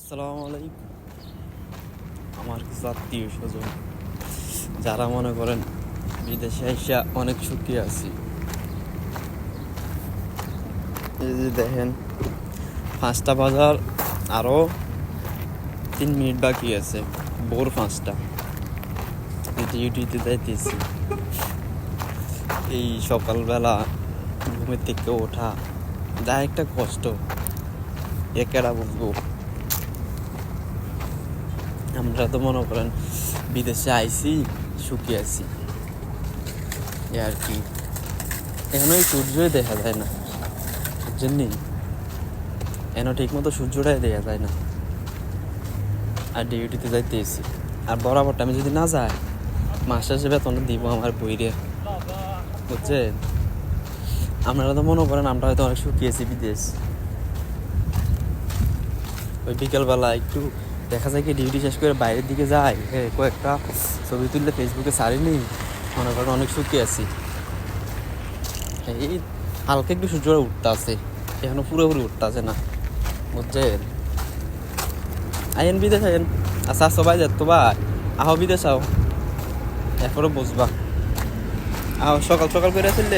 আসসালামু আলাইকুম। আমার কিছু আত্মীয় স্বজন যারা মনে করেন বিদেশে এসে অনেক সুখী আছি। এই যে দেখেন 5টা বাজার আরো 3 মিনিট বাকি আছে, ভোর 5টা। ডিউটিতে যাইতেছি। এই সকালবেলা ঘুমের থেকে ওঠা যা একটা কষ্ট, একেরা বুঝবো। আমরা তো মনে করেন বিদেশে আইছি, সুখী আছি এ আর কি। এখানে ওই সূর্যই দেখা যায় না, বুঝছেন? এখানে ঠিক মতো সূর্যটাই দেখা যায় না। আর ডিউটিতে যাইতেছি, আর বরাবর টাইমে যদি না যায় মাস শেষে বেতনটা দিব আমার বইরে, বুঝছেন? আপনারা তো মনে করেন আমরা হয়তো অনেক সুখী আছি বিদেশ। ওই বিকেলবেলা একটু দেখা যায় কি ডিউটি শেষ করে বাইরের দিকে যাই, কয়েকটা ছবি তুললে ফেসবুকে ছাড়িনি, মনে করেন অনেক সুখী আছি। এই হালকা একটু সূর্যটা উঠতে আছে, এখনো পুরোপুরি উঠতে আছে না, বুঝছেন? আইন বিদেশ আইন। আচ্ছা সবাই যেত ভাই, আহ বিদেশ আও, এরপরে বুঝবা। আহ সকাল সকাল করে চললে